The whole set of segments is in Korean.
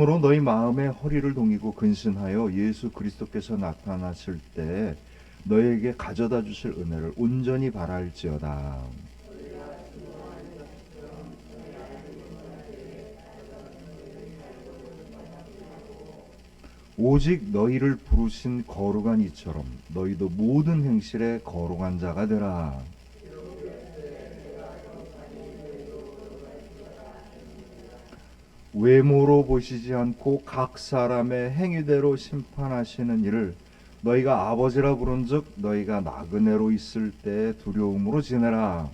그러므로 너희 마음의 허리를 동이고 근신하여 예수 그리스도께서 나타나실 때 너희에게 가져다 주실 은혜를 온전히 바랄지어다. 오직 너희를 부르신 거룩한 이처럼 너희도 모든 행실에 거룩한 자가 되라. 외모로 보시지 않고 각 사람의 행위대로 심판하시는 이를 너희가 아버지라 부른즉 너희가 나그네로 있을 때 두려움으로 지내라.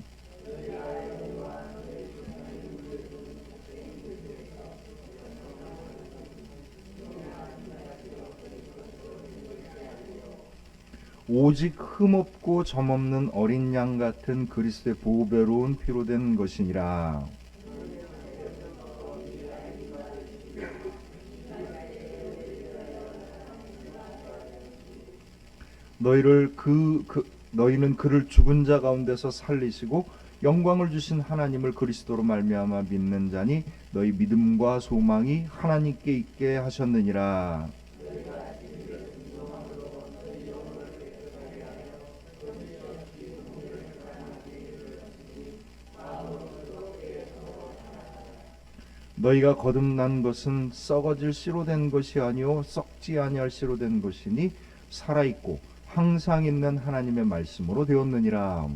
오직 흠없고 점없는 어린 양 같은 그리스도의 보배로운 피로 된 것이니라. 너희는 그를 죽은 자 가운데서 살리시고 영광을 주신 하나님을 그리스도로 말미암아 믿는 자니 너희 믿음과 소망이 하나님께 있게 하셨느니라. 너희가 거듭난 것은 썩어질 씨로 된 것이 아니요 썩지 아니할 씨로 된 것이니 살아있고 항상 있는 하나님의 말씀으로 되었느니라.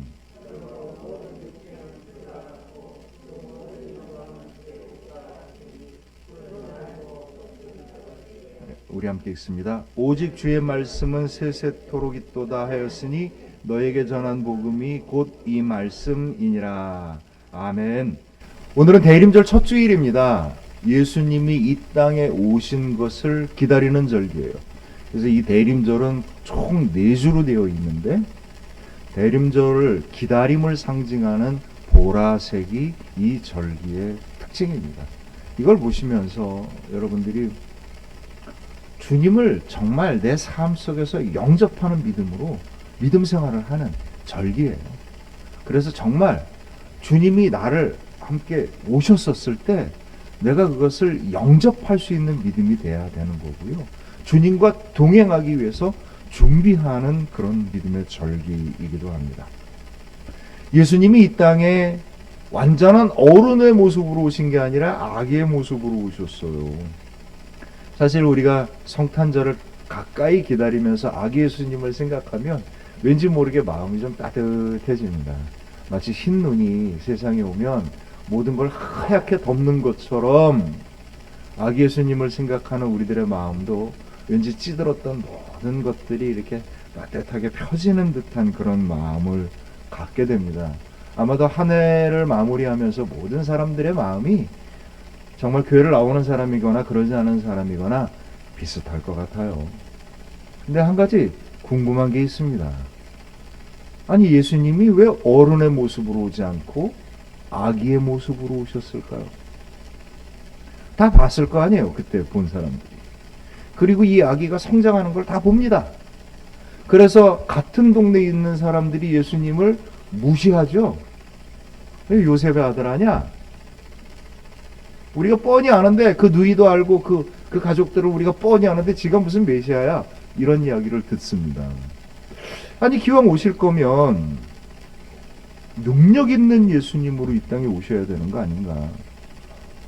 우리 함께 읽습니다. 오직 주의 말씀은 세세토록 있도다 하였으니 너에게 전한 복음이 곧 이 말씀이니라. 아멘. 오늘은 대림절 첫 주일입니다. 예수님이 이 땅에 오신 것을 기다리는 절기예요. 그래서 이 대림절은 총 4주로 되어 있는데 대림절을 기다림을 상징하는 보라색이 이 절기의 특징입니다. 이걸 보시면서 여러분들이 주님을 정말 내 삶 속에서 영접하는 믿음으로 믿음 생활을 하는 절기예요. 그래서 정말 주님이 나를 함께 오셨었을 때 내가 그것을 영접할 수 있는 믿음이 돼야 되는 거고요. 주님과 동행하기 위해서 준비하는 그런 믿음의 절기이기도 합니다. 예수님이 이 땅에 완전한 어른의 모습으로 오신 게 아니라 아기의 모습으로 오셨어요. 사실 우리가 성탄절을 가까이 기다리면서 아기 예수님을 생각하면 왠지 모르게 마음이 좀 따뜻해집니다. 마치 흰 눈이 세상에 오면 모든 걸 하얗게 덮는 것처럼 아기 예수님을 생각하는 우리들의 마음도 왠지 찌들었던 모든 것들이 이렇게 따뜻하게 펴지는 듯한 그런 마음을 갖게 됩니다. 아마도 한 해를 마무리하면서 모든 사람들의 마음이 정말 교회를 나오는 사람이거나 그러지 않은 사람이거나 비슷할 것 같아요. 근데 한 가지 궁금한 게 있습니다. 아니 예수님이 왜 어른의 모습으로 오지 않고 아기의 모습으로 오셨을까요? 다 봤을 거 아니에요, 그때 본 사람들이. 그리고 이 아기가 성장하는 걸 다 봅니다. 그래서 같은 동네에 있는 사람들이 예수님을 무시하죠. 왜 요셉의 아들 아냐? 우리가 뻔히 아는데 그 누이도 알고 그 가족들을 우리가 뻔히 아는데 지가 무슨 메시아야? 이런 이야기를 듣습니다. 아니 기왕 오실 거면 능력 있는 예수님으로 이 땅에 오셔야 되는 거 아닌가?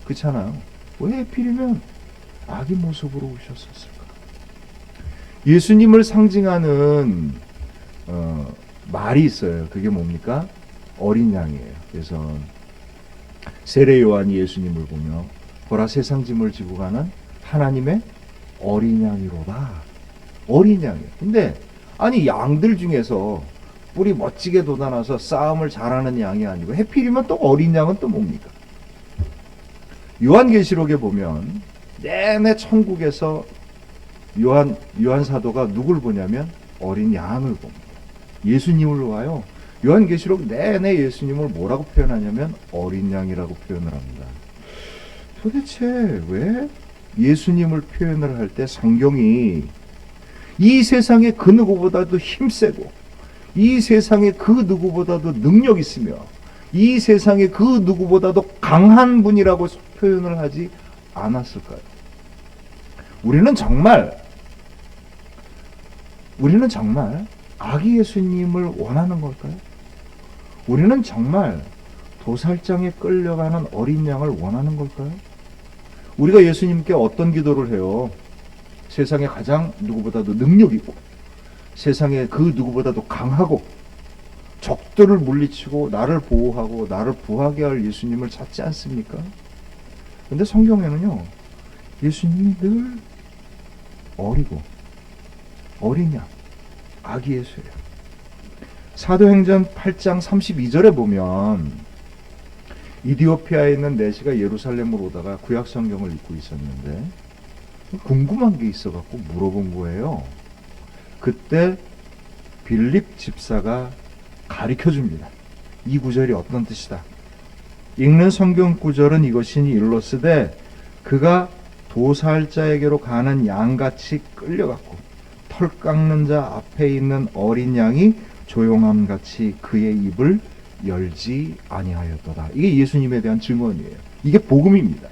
그렇잖아요. 왜 하필이면 아기 모습으로 오셨었을까? 예수님을 상징하는 말이 있어요. 그게 뭡니까? 어린 양이에요. 그래서 세례 요한이 예수님을 보며 보라 세상 짐을 지고 가는 하나님의 어린 양이로다. 어린 양이에요. 근데 아니 양들 중에서 뿔이 멋지게 돋아나서 싸움을 잘하는 양이 아니고 하필이면 또 어린 양은 또 뭡니까? 요한계시록에 보면 내내 천국에서 요한 사도가 누굴 보냐면 어린 양을 봅니다. 예수님을 봐요. 요한계시록 내내 예수님을 뭐라고 표현하냐면 어린 양이라고 표현을 합니다. 도대체 왜 예수님을 표현을 할 때 성경이 이 세상에 그 누구보다도 힘세고 이 세상에 그 누구보다도 능력 있으며 이 세상에 그 누구보다도 강한 분이라고 표현을 하지 않았을까요? 우리는 정말 아기 예수님을 원하는 걸까요? 우리는 정말 도살장에 끌려가는 어린 양을 원하는 걸까요? 우리가 예수님께 어떤 기도를 해요? 세상에 가장 누구보다도 능력 있고 세상에 그 누구보다도 강하고 적들을 물리치고 나를 보호하고 나를 부하게 할 예수님을 찾지 않습니까? 근데 성경에는요, 예수님이 늘 어리고 어린 양, 아기 예수예요. 사도행전 8장 32절에 보면 이디오피아에 있는 내시가 예루살렘으로 오다가 구약 성경을 읽고 있었는데 궁금한 게 있어갖고 물어본 거예요. 그때 빌립 집사가 가르쳐줍니다. 이 구절이 어떤 뜻이다. 읽는 성경 구절은 이것이니 일러스되 그가 도살자에게로 가는 양같이 끌려갔고 털 깎는 자 앞에 있는 어린 양이 조용함같이 그의 입을 열지 아니하였도다. 이게 예수님에 대한 증언이에요. 이게 복음입니다.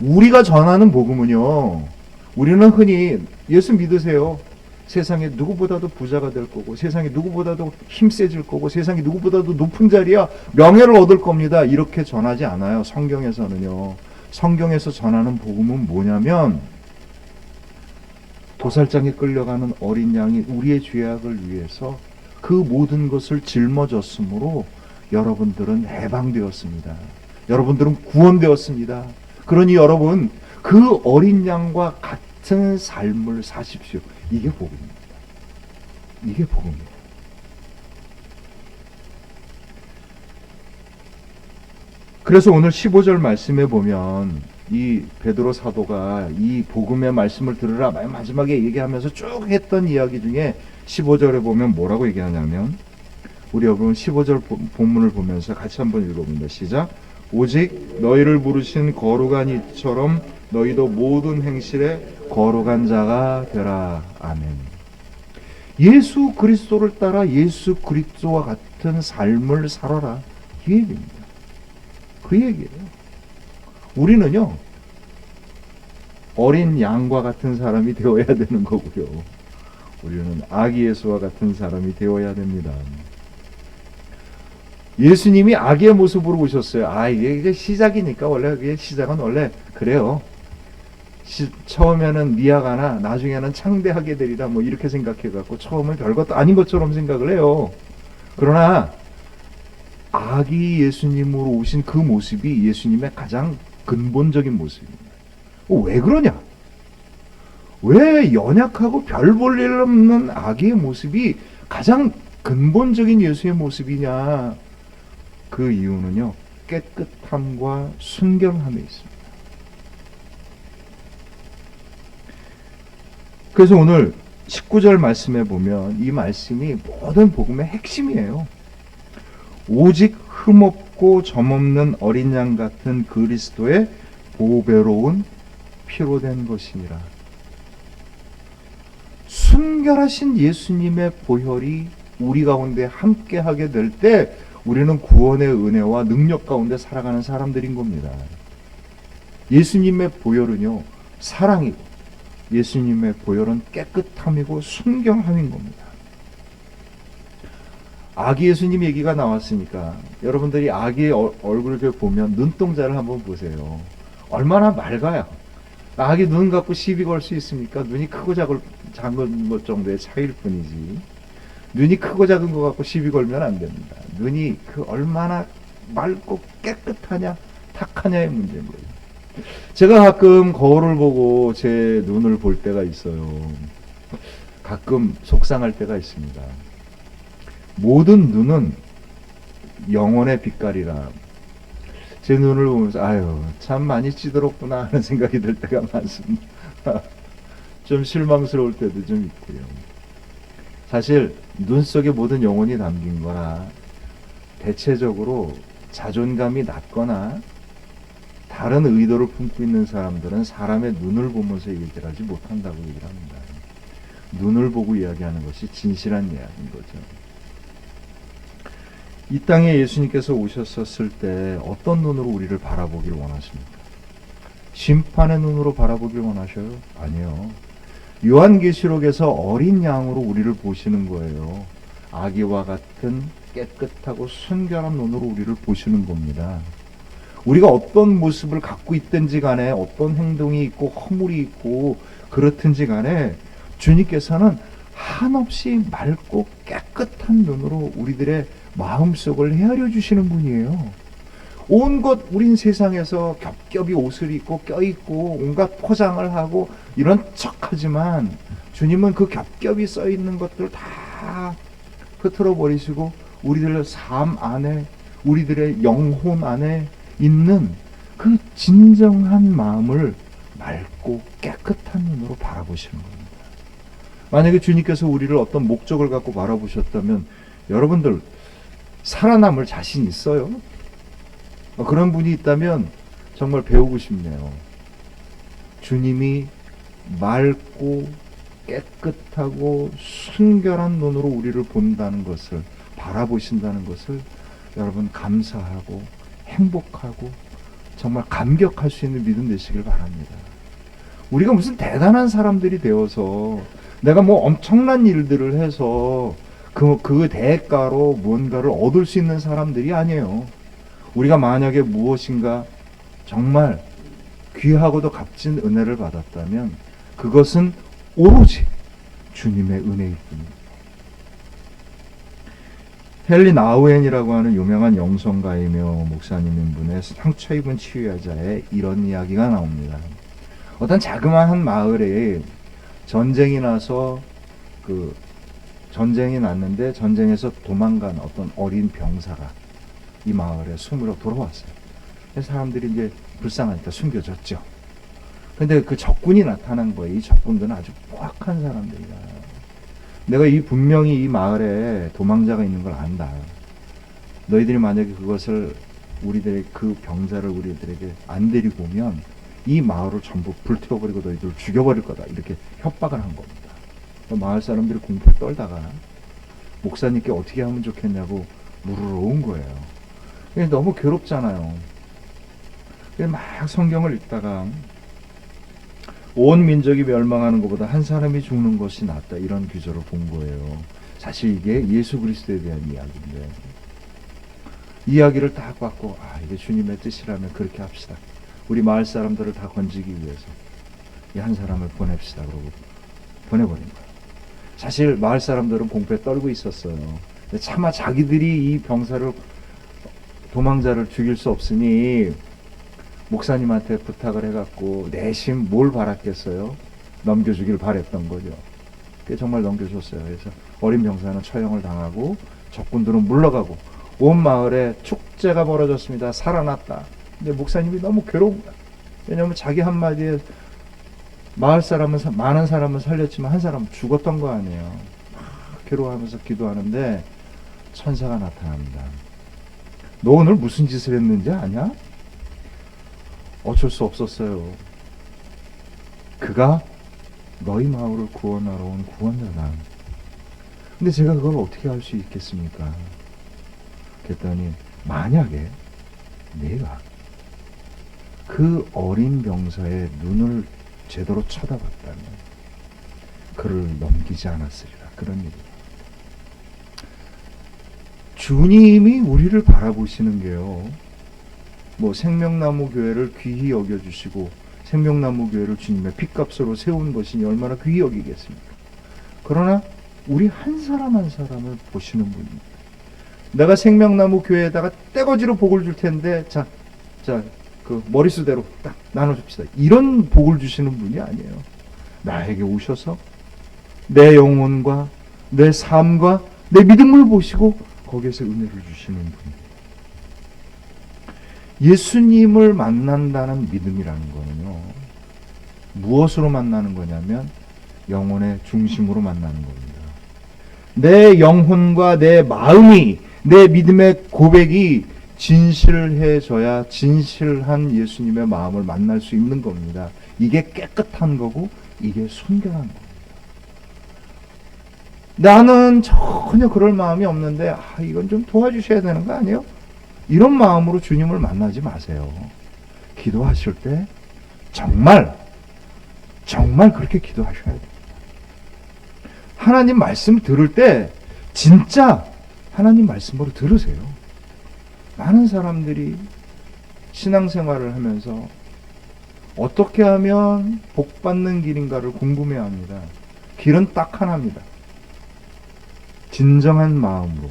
우리가 전하는 복음은요, 우리는 흔히 예수 믿으세요. 세상에 누구보다도 부자가 될 거고 세상에 누구보다도 힘세질 거고 세상에 누구보다도 높은 자리야 명예를 얻을 겁니다. 이렇게 전하지 않아요. 성경에서는요. 성경에서 전하는 복음은 뭐냐면 도살장에 끌려가는 어린 양이 우리의 죄악을 위해서 그 모든 것을 짊어졌으므로 여러분들은 해방되었습니다. 여러분들은 구원되었습니다. 그러니 여러분 그 어린 양과 같은 삶을 사십시오. 이게 복음입니다. 이게 복음이에요. 그래서 오늘 15절 말씀에 보면 이 베드로 사도가 이 복음의 말씀을 들으라 마지막에 얘기하면서 쭉 했던 이야기 중에 15절에 보면 뭐라고 얘기하냐면 우리 여러분 15절 본문을 보면서 같이 한번 읽어봅니다. 시작. 오직 너희를 부르신 거룩한 이처럼 너희도 모든 행실에 거룩한 자가 되라. 아멘. 예수 그리스도를 따라 예수 그리스도와 같은 삶을 살아라. 이 얘기입니다. 그 얘기예요. 우리는요, 어린 양과 같은 사람이 되어야 되는 거고요. 우리는 아기 예수와 같은 사람이 되어야 됩니다. 예수님이 아기의 모습으로 오셨어요. 이게 시작이니까 원래 시작은 원래 그래요. 처음에는 미약하나 나중에는 창대하게 되리라 뭐 이렇게 생각해갖고 처음은 별것도 아닌 것처럼 생각을 해요. 그러나 아기 예수님으로 오신 그 모습이 예수님의 가장 근본적인 모습입니다. 왜 그러냐? 왜 연약하고 별 볼 일 없는 아기의 모습이 가장 근본적인 예수의 모습이냐? 그 이유는요, 깨끗함과 순결함에 있습니다. 그래서 오늘 19절 말씀에 보면 이 말씀이 모든 복음의 핵심이에요. 오직 흠없고 점없는 어린 양 같은 그리스도의 보배로운 피로 된 것이니라. 순결하신 예수님의 보혈이 우리 가운데 함께하게 될 때 우리는 구원의 은혜와 능력 가운데 살아가는 사람들인 겁니다. 예수님의 보혈은요, 사랑이고 예수님의 보혈은 깨끗함이고 순결함인 겁니다. 아기 예수님 얘기가 나왔으니까 여러분들이 아기의 얼굴을 보면 눈동자를 한번 보세요. 얼마나 맑아요. 아기 눈 갖고 시비 걸 수 있습니까? 눈이 크고 작은 것 정도의 차이일 뿐이지. 눈이 크고 작은 것 갖고 시비 걸면 안 됩니다. 눈이 얼마나 맑고 깨끗하냐 탁하냐의 문제인 거예요. 제가 가끔 거울을 보고 제 눈을 볼 때가 있어요. 가끔 속상할 때가 있습니다. 모든 눈은 영혼의 빛깔이라 제 눈을 보면서 참 많이 찌들었구나 하는 생각이 들 때가 많습니다. 좀 실망스러울 때도 좀 있고요. 사실 눈 속에 모든 영혼이 담긴 거라 대체적으로 자존감이 낮거나 다른 의도를 품고 있는 사람들은 사람의 눈을 보면서 얘기를 하지 못한다고 얘기를 합니다. 눈을 보고 이야기하는 것이 진실한 이야기인 거죠. 이 땅에 예수님께서 오셨었을 때 어떤 눈으로 우리를 바라보기를 원하십니까? 심판의 눈으로 바라보길 원하셔요? 아니요. 요한계시록에서 어린 양으로 우리를 보시는 거예요. 아기와 같은 깨끗하고 순결한 눈으로 우리를 보시는 겁니다. 우리가 어떤 모습을 갖고 있든지 간에, 어떤 행동이 있고 허물이 있고 그렇든지 간에 주님께서는 한없이 맑고 깨끗한 눈으로 우리들의 마음속을 헤아려 주시는 분이에요. 온갖 우린 세상에서 겹겹이 옷을 입고 껴입고 온갖 포장을 하고 이런 척하지만 주님은 그 겹겹이 써있는 것들 다 흐트러 버리시고 우리들의 삶 안에, 우리들의 영혼 안에 있는 그 진정한 마음을 맑고 깨끗한 눈으로 바라보시는 겁니다. 만약에 주님께서 우리를 어떤 목적을 갖고 바라보셨다면 여러분들 살아남을 자신 있어요? 그런 분이 있다면 정말 배우고 싶네요. 주님이 맑고 깨끗하고 순결한 눈으로 우리를 본다는 것을, 바라보신다는 것을 여러분 감사하고 행복하고 정말 감격할 수 있는 믿음 되시길 바랍니다. 우리가 무슨 대단한 사람들이 되어서 내가 뭐 엄청난 일들을 해서 그 대가로 무언가를 얻을 수 있는 사람들이 아니에요. 우리가 만약에 무엇인가 정말 귀하고도 값진 은혜를 받았다면 그것은 오로지 주님의 은혜일 뿐입니다. 헬린 아우엔이라고 하는 유명한 영성가이며 목사님인 분의 상처 입은 치유자의 이런 이야기가 나옵니다. 어떤 자그마한 마을에 전쟁이 나서 전쟁이 났는데 전쟁에서 도망간 어떤 어린 병사가 이 마을에 숨으러 돌아왔어요. 사람들이 이제 불쌍하니까 숨겨졌죠. 근데 그 적군이 나타난 거예요. 이 적군들은 아주 포악한 사람들이야. 내가 분명히 이 마을에 도망자가 있는 걸 안다. 너희들이 만약에 그것을 우리들의 그 병사를 우리들에게 안 데리고 오면 이 마을을 전부 불태워버리고 너희들을 죽여버릴 거다. 이렇게 협박을 한 겁니다. 마을 사람들이 공포에 떨다가 목사님께 어떻게 하면 좋겠냐고 물으러 온 거예요. 너무 괴롭잖아요. 막 성경을 읽다가 온 민족이 멸망하는 것보다 한 사람이 죽는 것이 낫다, 이런 규절을 본 거예요. 사실 이게 예수 그리스도에 대한 이야기인데 이야기를 딱 받고 이게 주님의 뜻이라면 그렇게 합시다. 우리 마을 사람들을 다 건지기 위해서 이 한 사람을 보냅시다. 그러고 보내버린 거예요. 사실 마을 사람들은 공포에 떨고 있었어요. 차마 자기들이 이 병사를, 도망자를 죽일 수 없으니 목사님한테 부탁을 해갖고 내심 뭘 바랐겠어요? 넘겨주길 바랬던 거죠. 그게 정말 넘겨줬어요. 그래서 어린 병사는 처형을 당하고 적군들은 물러가고 온 마을에 축제가 벌어졌습니다. 살아났다. 근데 목사님이 너무 괴로운 거야. 왜냐하면 자기 한마디에 마을 사람은, 많은 사람은 살렸지만 한 사람은 죽었던 거 아니에요. 괴로워하면서 기도하는데 천사가 나타납니다. 너 오늘 무슨 짓을 했는지 아냐? 어쩔 수 없었어요. 그가 너희 마을을 구원하러 온 구원자다. 근데 제가 그걸 어떻게 할 수 있겠습니까? 그랬더니 만약에 내가 그 어린 병사의 눈을 제대로 쳐다봤다면 그를 넘기지 않았으리라. 그런 일이에요. 주님이 우리를 바라보시는 게요, 뭐 생명나무 교회를 귀히 여겨주시고 생명나무 교회를 주님의 핏값으로 세운 것이니 얼마나 귀히 여기겠습니까? 그러나 우리 한 사람 한 사람을 보시는 분입니다. 내가 생명나무 교회에다가 떼거지로 복을 줄 텐데 그 머릿수대로 딱 나눠줍시다. 이런 복을 주시는 분이 아니에요. 나에게 오셔서 내 영혼과 내 삶과 내 믿음을 보시고 거기에서 은혜를 주시는 분이에요. 예수님을 만난다는 믿음이라는 거는요, 무엇으로 만나는 거냐면 영혼의 중심으로 만나는 겁니다. 내 영혼과 내 마음이, 내 믿음의 고백이 진실해져야 진실한 예수님의 마음을 만날 수 있는 겁니다. 이게 깨끗한 거고 이게 순결한 겁니다. 나는 전혀 그럴 마음이 없는데 이건 좀 도와주셔야 되는 거 아니에요? 이런 마음으로 주님을 만나지 마세요. 기도하실 때 정말 그렇게 기도하셔야 됩니다. 하나님 말씀 들을 때 진짜 하나님 말씀으로 들으세요. 많은 사람들이 신앙생활을 하면서 어떻게 하면 복 받는 길인가를 궁금해합니다. 길은 딱 하나입니다. 진정한 마음으로,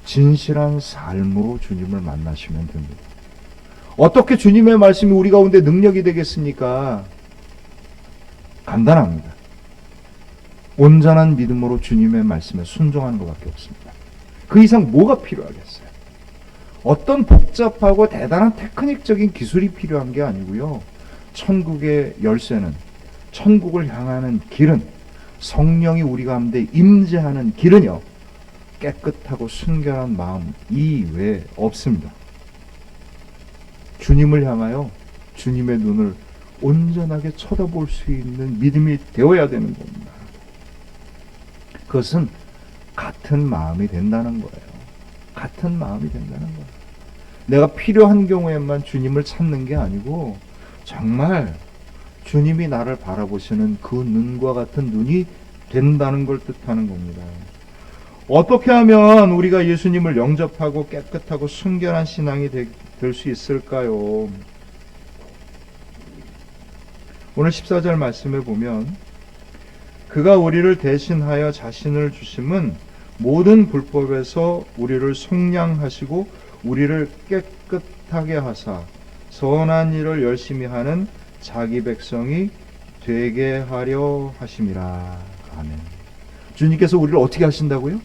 진실한 삶으로 주님을 만나시면 됩니다. 어떻게 주님의 말씀이 우리 가운데 능력이 되겠습니까? 간단합니다. 온전한 믿음으로 주님의 말씀에 순종하는 것밖에 없습니다. 그 이상 뭐가 필요하겠어요? 어떤 복잡하고 대단한 테크닉적인 기술이 필요한 게 아니고요. 천국의 열쇠는, 천국을 향하는 길은, 성령이 우리 가운데 임재하는 길은요, 깨끗하고 순결한 마음 이외에 없습니다. 주님을 향하여 주님의 눈을 온전하게 쳐다볼 수 있는 믿음이 되어야 되는 겁니다. 그것은 같은 마음이 된다는 거예요. 같은 마음이 된다는 거예요. 내가 필요한 경우에만 주님을 찾는 게 아니고 정말 주님이 나를 바라보시는 그 눈과 같은 눈이 된다는 걸 뜻하는 겁니다. 어떻게 하면 우리가 예수님을 영접하고 깨끗하고 순결한 신앙이 될 수 있을까요? 오늘 14절 말씀에 보면 그가 우리를 대신하여 자신을 주심은 모든 불법에서 우리를 속량하시고 우리를 깨끗하게 하사 선한 일을 열심히 하는 자기 백성이 되게 하려 하심이라. 아멘. 주님께서 우리를 어떻게 하신다고요?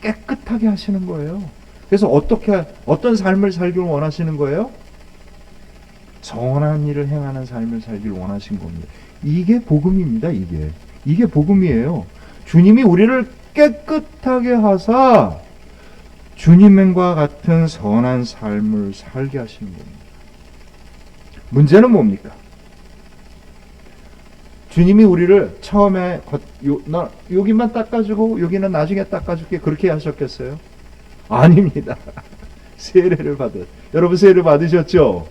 깨끗하게 하시는 거예요. 그래서 어떤 삶을 살기를 원하시는 거예요? 선한 일을 행하는 삶을 살기를 원하신 겁니다. 이게 복음입니다. 이게 복음이에요. 주님이 우리를 깨끗하게 하사 주님과 같은 선한 삶을 살게 하시는 겁니다. 문제는 뭡니까? 주님이 우리를 처음에 여기만 닦아주고 여기는 나중에 닦아줄게 그렇게 하셨겠어요? 아닙니다. 세례를 여러분 세례 받으셨죠?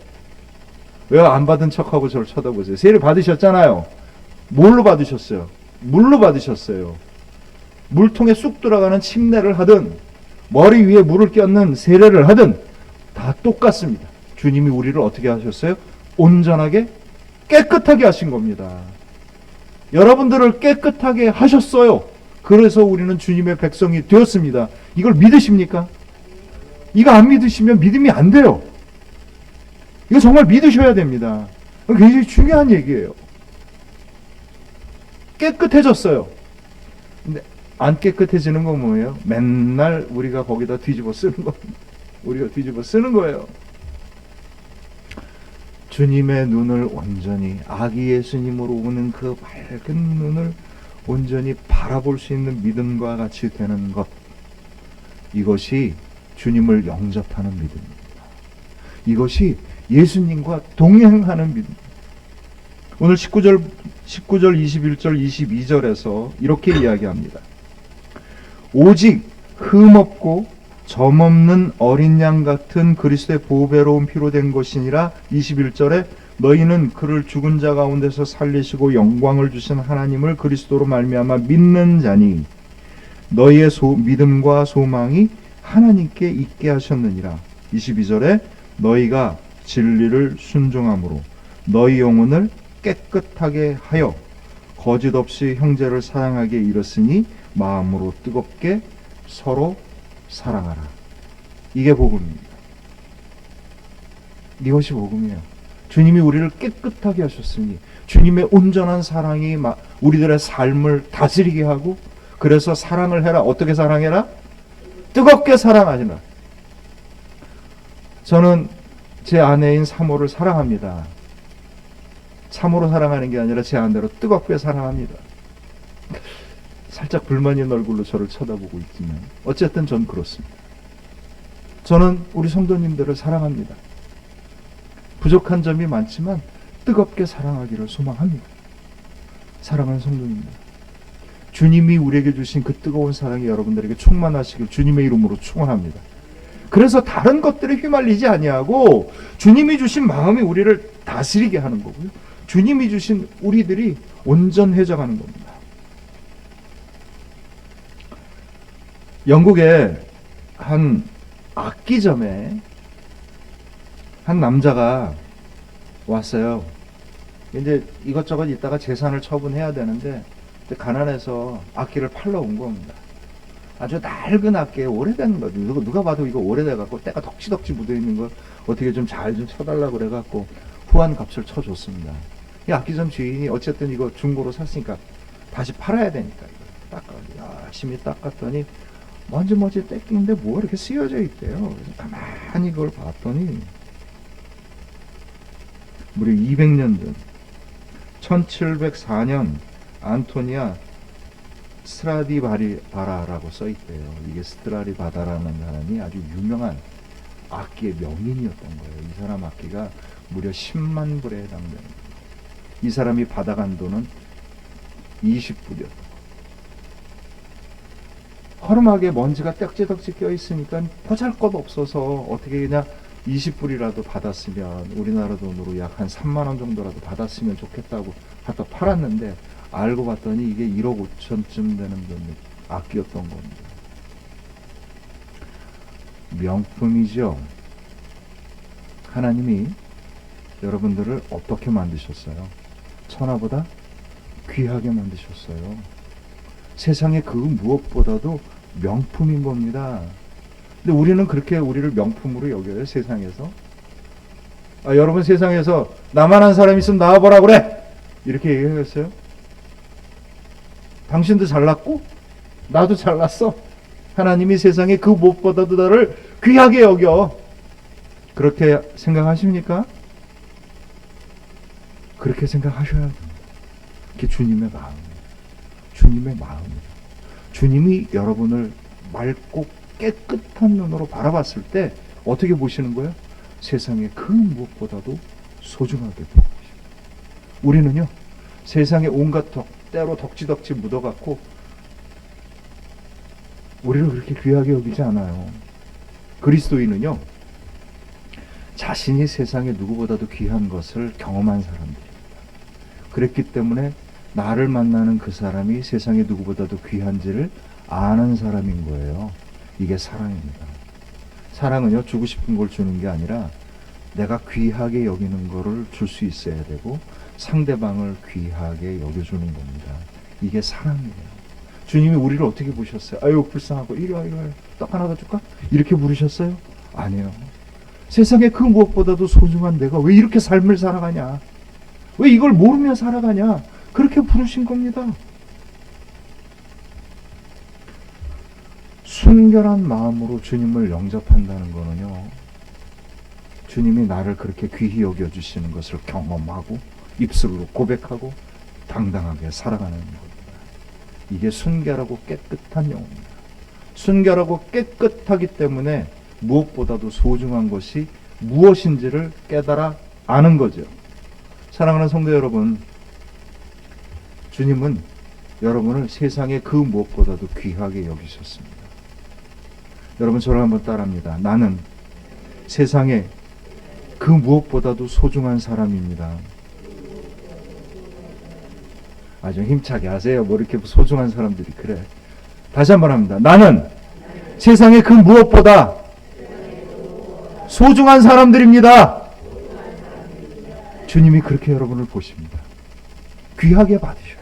왜 안 받은 척하고 저를 쳐다보세요? 세례 받으셨잖아요. 뭘로 받으셨어요? 물로 받으셨어요. 물통에 쑥 들어가는 침례를 하든 머리 위에 물을 껴는 세례를 하든 다 똑같습니다. 주님이 우리를 어떻게 하셨어요? 온전하게 깨끗하게 하신 겁니다. 여러분들을 깨끗하게 하셨어요. 그래서 우리는 주님의 백성이 되었습니다. 이걸 믿으십니까? 이거 안 믿으시면 믿음이 안 돼요. 이거 정말 믿으셔야 됩니다. 굉장히 중요한 얘기예요. 깨끗해졌어요. 근데 안 깨끗해지는 건 뭐예요? 맨날 우리가 거기다 뒤집어 쓰는 겁니다. 우리가 뒤집어 쓰는 거예요. 주님의 눈을 온전히, 아기 예수님으로 오는 그 밝은 눈을 온전히 바라볼 수 있는 믿음과 같이 되는 것, 이것이 주님을 영접하는 믿음입니다. 이것이 예수님과 동행하는 믿음입니다. 오늘 19절, 21절, 22절에서 이렇게 이야기합니다. 오직 흠없고 점없는 어린 양 같은 그리스도의 보배로운 피로 된 것이니라. 21절에 너희는 그를 죽은 자 가운데서 살리시고 영광을 주신 하나님을 그리스도로 말미암아 믿는 자니 너희의 믿음과 소망이 하나님께 있게 하셨느니라. 22절에 너희가 진리를 순종함으로 너희 영혼을 깨끗하게 하여 거짓 없이 형제를 사랑하게 이르으니 마음으로 뜨겁게 서로 사랑하라. 이게 복음입니다. 이것이 복음이에요. 주님이 우리를 깨끗하게 하셨으니 주님의 온전한 사랑이 우리들의 삶을 다스리게 하고, 그래서 사랑을 해라. 어떻게 사랑해라? 뜨겁게 사랑하시라. 저는 제 아내인 사모를 사랑합니다. 참으로 사랑하는 게 아니라 제 아내로 뜨겁게 사랑합니다. 살짝 불만 있는 얼굴로 저를 쳐다보고 있지만 어쨌든 전 그렇습니다. 저는 우리 성도님들을 사랑합니다. 부족한 점이 많지만 뜨겁게 사랑하기를 소망합니다. 사랑하는 성도님들, 주님이 우리에게 주신 그 뜨거운 사랑이 여러분들에게 충만하시길 주님의 이름으로 축원합니다. 그래서 다른 것들에 휘말리지 아니하고 주님이 주신 마음이 우리를 다스리게 하는 거고요. 주님이 주신 우리들이 온전해져가는 겁니다. 영국의 한 악기점에 한 남자가 왔어요. 이제 이것저것 있다가 재산을 처분해야 되는데 가난해서 악기를 팔러 온 겁니다. 아주 낡은 악기에 오래된 거죠. 누가 봐도 이거 오래돼갖고 때가 덕지덕지 묻어있는 걸 어떻게 좀 잘 좀 쳐달라고 그래갖고 후한 값을 쳐줬습니다. 이 악기점 주인이 어쨌든 이거 중고로 샀으니까 다시 팔아야 되니까 이걸 닦아 열심히 닦았더니 먼지 떼끼는데 뭐가 이렇게 쓰여져 있대요. 그래서 가만히 그걸 봤더니 무려 200년 전 1704년 안토니아 스트라디바라라고 써있대요. 이게 스트라디바라라는 사람이 아주 유명한 악기의 명인이었던 거예요. 이 사람 악기가 무려 10만 불에 해당됩니다. 이 사람이 받아간 돈은 20불이었던 거예요. 허름하게 먼지가 떼덕지 껴있으니까 보잘것없어서 어떻게 그냥 20불이라도 받았으면 우리나라 돈으로 약 한 3만 원 정도라도 받았으면 좋겠다고 갖다 팔았는데 알고 봤더니 이게 1억 5천쯤 되는 악기였던 겁니다. 명품이죠. 하나님이 여러분들을 어떻게 만드셨어요? 천하보다 귀하게 만드셨어요. 세상에 그 무엇보다도 명품인 겁니다. 근데 우리는 그렇게 우리를 명품으로 여겨요, 세상에서. 여러분 세상에서 나만한 사람 있으면 나와보라 그래! 이렇게 얘기했어요. 당신도 잘났고 나도 잘났어. 하나님이 세상에 그 무엇보다도 나를 귀하게 여겨. 그렇게 생각하십니까? 그렇게 생각하셔야 됩니다. 그게 주님의 마음이에요. 주님의 마음이에요. 주님이 여러분을 맑고 깨끗한 눈으로 바라봤을 때 어떻게 보시는 거예요? 세상에 그 무엇보다도 소중하게 보고 계십니다. 우리는요, 세상에 온갖 때로 덕지덕지 묻어갖고 우리를 그렇게 귀하게 여기지 않아요. 그리스도인은요, 자신이 세상에 누구보다도 귀한 것을 경험한 사람들입니다. 그랬기 때문에 나를 만나는 그 사람이 세상에 누구보다도 귀한지를 아는 사람인 거예요. 이게 사랑입니다. 사랑은요, 주고 싶은 걸 주는 게 아니라 내가 귀하게 여기는 거를 줄 수 있어야 되고 상대방을 귀하게 여겨주는 겁니다. 이게 사랑이에요. 주님이 우리를 어떻게 보셨어요? 아유 불쌍하고 이리 와 떡 하나 더 줄까? 이렇게 부르셨어요? 아니요. 세상에 그 무엇보다도 소중한 내가 왜 이렇게 삶을 살아가냐? 왜 이걸 모르며 살아가냐? 그렇게 부르신 겁니다. 순결한 마음으로 주님을 영접한다는 거는요, 주님이 나를 그렇게 귀히 여겨주시는 것을 경험하고 입술로 고백하고 당당하게 살아가는 겁니다. 이게 순결하고 깨끗한 영혼입니다. 순결하고 깨끗하기 때문에 무엇보다도 소중한 것이 무엇인지를 깨달아 아는 거죠. 사랑하는 성도 여러분, 주님은 여러분을 세상의 그 무엇보다도 귀하게 여기셨습니다. 여러분 저를 한번 따라합니다. 나는 세상에 그 무엇보다도 소중한 사람입니다. 아주 힘차게 하세요. 뭐 이렇게 소중한 사람들이 그래. 다시 한번 합니다. 나는 세상에 그 무엇보다 소중한 사람들입니다. 주님이 그렇게 여러분을 보십니다. 귀하게 받으셔요.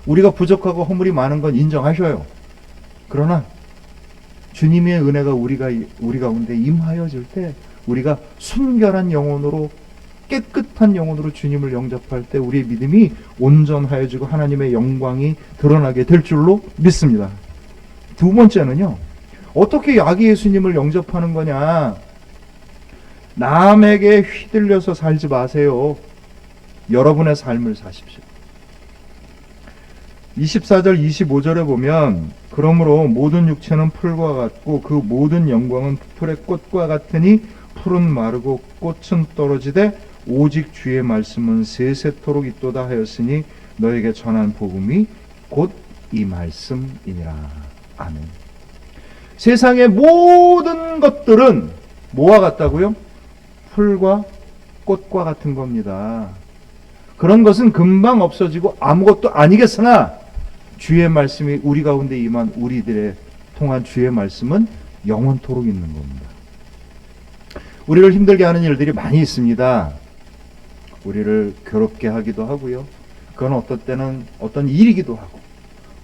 우리가 부족하고 허물이 많은 건 인정하셔요. 그러나 주님의 은혜가 우리 가운데 임하여질 때 우리가 순결한 영혼으로 깨끗한 영혼으로 주님을 영접할 때 우리의 믿음이 온전하여지고 하나님의 영광이 드러나게 될 줄로 믿습니다. 두 번째는요, 어떻게 아기 예수님을 영접하는 거냐? 남에게 휘둘려서 살지 마세요. 여러분의 삶을 사십시오. 24절 25절에 보면 그러므로 모든 육체는 풀과 같고 그 모든 영광은 풀의 꽃과 같으니 풀은 마르고 꽃은 떨어지되 오직 주의 말씀은 세세토록 있도다 하였으니 너에게 전한 복음이 곧 이 말씀이니라. 아멘. 세상의 모든 것들은 뭐와 같다고요? 풀과 꽃과 같은 겁니다. 그런 것은 금방 없어지고 아무것도 아니겠으나 주의 말씀이 우리 가운데 임한 우리들의 통한 주의 말씀은 영원토록 있는 겁니다. 우리를 힘들게 하는 일들이 많이 있습니다. 우리를 괴롭게 하기도 하고요. 그건 어떤 때는 어떤 일이기도 하고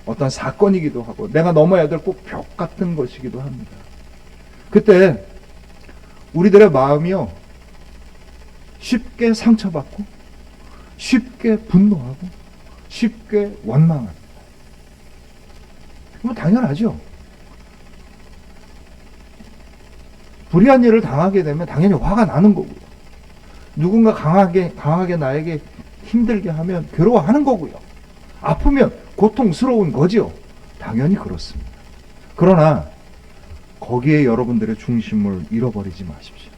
어떤 사건이기도 하고 내가 넘어야 될 꼭 벽 같은 것이기도 합니다. 그때 우리들의 마음이요, 쉽게 상처받고 쉽게 분노하고 쉽게 원망합니다. 뭐 당연하죠. 불의한 일을 당하게 되면 당연히 화가 나는 거고요. 누군가 강하게 나에게 힘들게 하면 괴로워하는 거고요. 아프면 고통스러운 거지요. 당연히 그렇습니다. 그러나 거기에 여러분들의 중심을 잃어버리지 마십시오.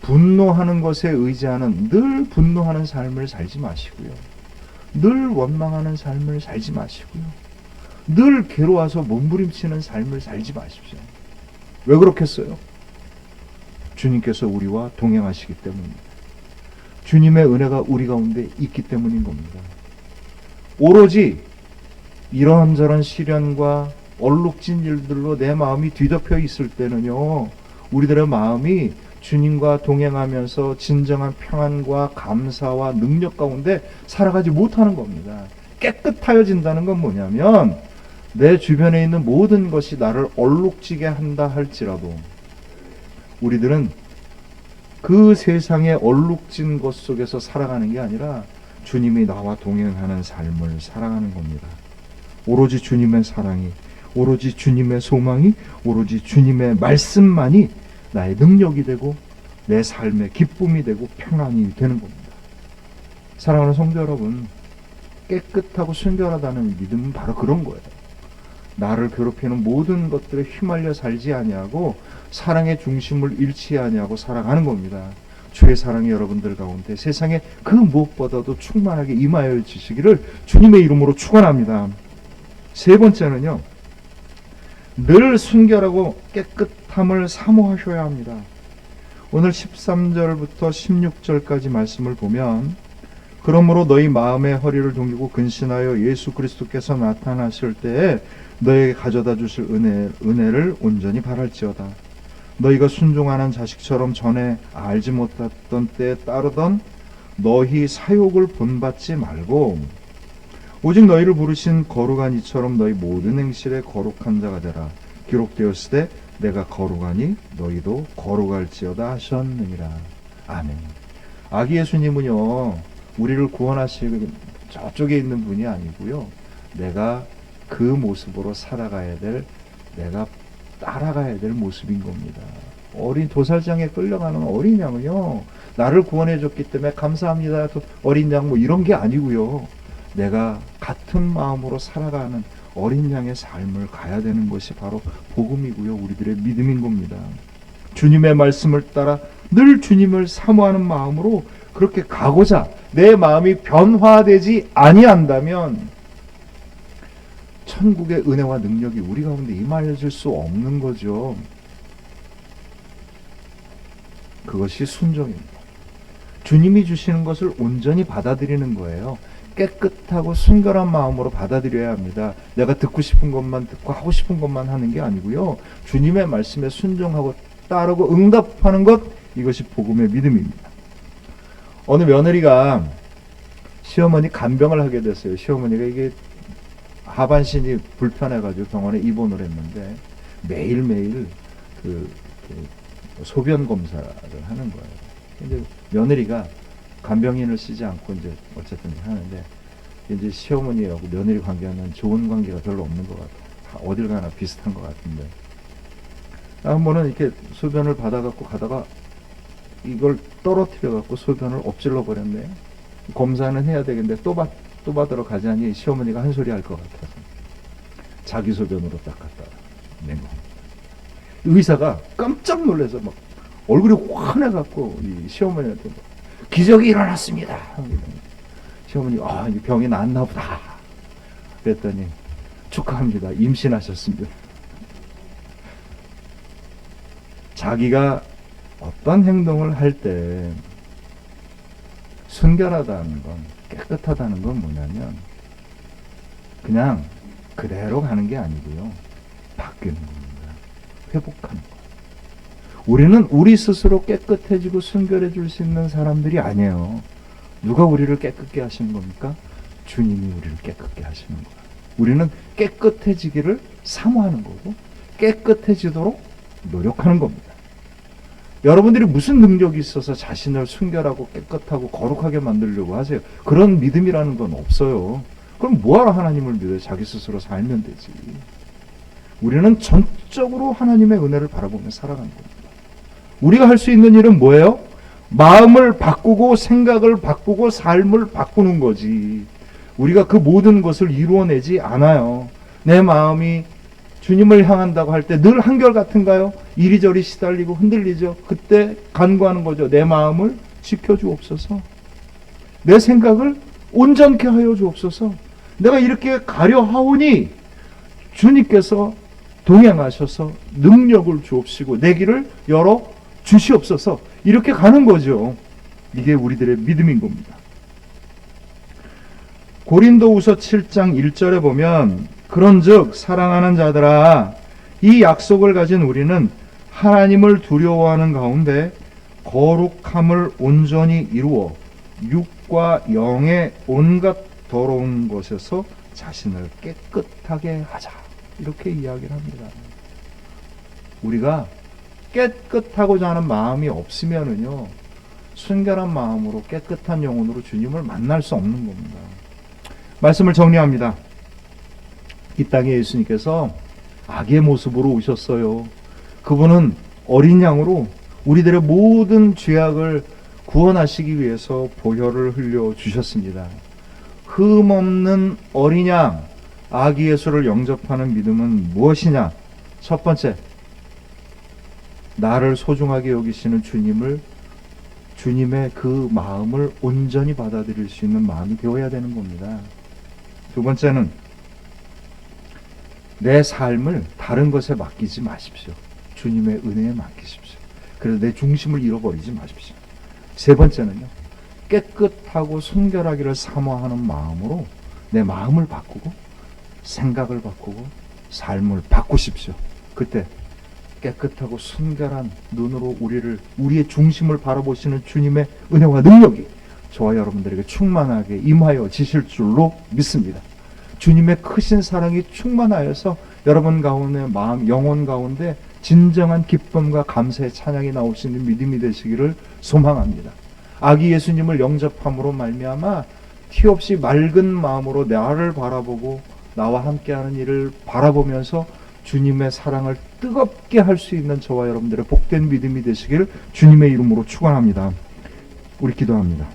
분노하는 것에 의지하는 늘 분노하는 삶을 살지 마시고요. 늘 원망하는 삶을 살지 마시고요. 늘 괴로워서 몸부림치는 삶을 살지 마십시오. 왜 그렇겠어요? 주님께서 우리와 동행하시기 때문입니다. 주님의 은혜가 우리 가운데 있기 때문인 겁니다. 오로지 이런저런 시련과 얼룩진 일들로 내 마음이 뒤덮여 있을 때는요, 우리들의 마음이 주님과 동행하면서 진정한 평안과 감사와 능력 가운데 살아가지 못하는 겁니다. 깨끗하여진다는 건 뭐냐면 내 주변에 있는 모든 것이 나를 얼룩지게 한다 할지라도 우리들은 그 세상의 얼룩진 것 속에서 살아가는 게 아니라 주님이 나와 동행하는 삶을 살아가는 겁니다. 오로지 주님의 사랑이, 오로지 주님의 소망이, 오로지 주님의 말씀만이 나의 능력이 되고 내 삶의 기쁨이 되고 평안이 되는 겁니다. 사랑하는 성도 여러분, 깨끗하고 순결하다는 믿음은 바로 그런 거예요. 나를 괴롭히는 모든 것들에 휘말려 살지 아니하고 사랑의 중심을 잃지 아니하고 살아가는 겁니다. 주의 사랑이 여러분들 가운데 세상에 그 무엇보다도 충만하게 임하여 주시기를 주님의 이름으로 축원합니다. 세 번째는요, 늘 순결하고 깨끗함을 사모하셔야 합니다. 오늘 13절부터 16절까지 말씀을 보면, 그러므로 너희 마음의 허리를 동이고 근신하여 예수 그리스도께서 나타나실 때에 너에게 가져다 주실 은혜를 온전히 바랄지어다. 너희가 순종하는 자식처럼 전에 알지 못했던 때에 따르던 너희 사욕을 본받지 말고 오직 너희를 부르신 거룩한 이처럼 너희 모든 행실에 거룩한 자가 되라. 기록되었을 때 내가 거룩하니 너희도 거룩할지어다 하셨느니라. 아멘. 아기 예수님은요, 우리를 구원하시고 저쪽에 있는 분이 아니고요, 내가 그 모습으로 살아가야 될, 내가 따라가야 될 모습인 겁니다. 어린 도살장에 끌려가는 어린 양은요, 나를 구원해 줬기 때문에 감사합니다, 어린 양, 뭐 이런 게 아니고요, 내가 같은 마음으로 살아가는 어린 양의 삶을 가야 되는 것이 바로 복음이고요, 우리들의 믿음인 겁니다. 주님의 말씀을 따라 늘 주님을 사모하는 마음으로 그렇게 가고자 내 마음이 변화되지 아니한다면 천국의 은혜와 능력이 우리 가운데 임하여질 수 없는 거죠. 그것이 순종입니다. 주님이 주시는 것을 온전히 받아들이는 거예요. 깨끗하고 순결한 마음으로 받아들여야 합니다. 내가 듣고 싶은 것만 듣고 하고 싶은 것만 하는 게 아니고요, 주님의 말씀에 순종하고 따르고 응답하는 것, 이것이 복음의 믿음입니다. 어느 며느리가 시어머니 간병을 하게 됐어요. 시어머니가 이게 하반신이 불편해가지고 병원에 입원을 했는데 매일매일 그 소변 검사를 하는 거예요. 근데 며느리가 간병인을 쓰지 않고 이제 어쨌든 하는데, 이제 시어머니하고 며느리 관계는 좋은 관계가 별로 없는 것 같아요. 어딜 가나 비슷한 것 같은데, 한 번은 이렇게 소변을 받아갖고 가다가 이걸 떨어뜨려갖고 소변을 엎질러 버렸네. 검사는 해야 되겠는데 또 받으러 가자니 시어머니가 한 소리 할 것 같아서 자기 소변으로 딱 갖다 낸 거. 의사가 깜짝 놀라서 막 얼굴이 환해갖고 이 시어머니한테 막, 기적이 일어났습니다. 시어머니, 이 병이 낫나 보다. 그랬더니 축하합니다, 임신하셨습니다. 자기가 어떤 행동을 할 때 순결하다는 건, 깨끗하다는 건 뭐냐면 그냥 그대로 가는 게 아니고요, 바뀌는 겁니다. 회복하는 거예요. 우리는 우리 스스로 깨끗해지고 순결해질 수 있는 사람들이 아니에요. 누가 우리를 깨끗게 하시는 겁니까? 주님이 우리를 깨끗게 하시는 거예요. 우리는 깨끗해지기를 사모하는 거고 깨끗해지도록 노력하는 겁니다. 여러분들이 무슨 능력이 있어서 자신을 순결하고 깨끗하고 거룩하게 만들려고 하세요? 그런 믿음이라는 건 없어요. 그럼 뭐하러 하나님을 믿어요? 자기 스스로 살면 되지. 우리는 전적으로 하나님의 은혜를 바라보며 살아가는 겁니다. 우리가 할 수 있는 일은 뭐예요? 마음을 바꾸고 생각을 바꾸고 삶을 바꾸는 거지. 우리가 그 모든 것을 이루어내지 않아요. 내 마음이 주님을 향한다고 할 때 늘 한결같은가요? 이리저리 시달리고 흔들리죠. 그때 간구하는 거죠. 내 마음을 지켜주옵소서. 내 생각을 온전케 하여 주옵소서. 내가 이렇게 가려 하오니 주님께서 동행하셔서 능력을 주옵시고 내 길을 열어 주시옵소서. 이렇게 가는 거죠. 이게 우리들의 믿음인 겁니다. 고린도후서 7장 1절에 보면 그런즉 사랑하는 자들아 이 약속을 가진 우리는 하나님을 두려워하는 가운데 거룩함을 온전히 이루어 육과 영의 온갖 더러운 것에서 자신을 깨끗하게 하자. 이렇게 이야기를 합니다. 우리가 깨끗하고자 하는 마음이 없으면은요, 순결한 마음으로 깨끗한 영혼으로 주님을 만날 수 없는 겁니다. 말씀을 정리합니다. 이 땅에 예수님께서 아기의 모습으로 오셨어요. 그분은 어린 양으로 우리들의 모든 죄악을 구원하시기 위해서 보혈을 흘려 주셨습니다. 흠없는 어린 양, 아기 예수를 영접하는 믿음은 무엇이냐? 첫 번째, 나를 소중하게 여기시는 주님의 그 마음을 온전히 받아들일 수 있는 마음이 되어야 되는 겁니다. 두 번째는 내 삶을 다른 것에 맡기지 마십시오. 주님의 은혜에 맡기십시오. 그래서 내 중심을 잃어버리지 마십시오. 세 번째는요, 깨끗하고 순결하기를 사모하는 마음으로 내 마음을 바꾸고 생각을 바꾸고 삶을 바꾸십시오. 그때 깨끗하고 순결한 눈으로 우리의 중심을 바라보시는 주님의 은혜와 능력이 저와 여러분들에게 충만하게 임하여 지실 줄로 믿습니다. 주님의 크신 사랑이 충만하여서 여러분 가운데 마음, 영혼 가운데 진정한 기쁨과 감사의 찬양이 나올 수 있는 믿음이 되시기를 소망합니다. 아기 예수님을 영접함으로 말미암아 티 없이 맑은 마음으로 나를 바라보고 나와 함께하는 일을 바라보면서 주님의 사랑을 뜨겁게 할 수 있는 저와 여러분들의 복된 믿음이 되시기를 주님의 이름으로 축원합니다. 우리 기도합니다.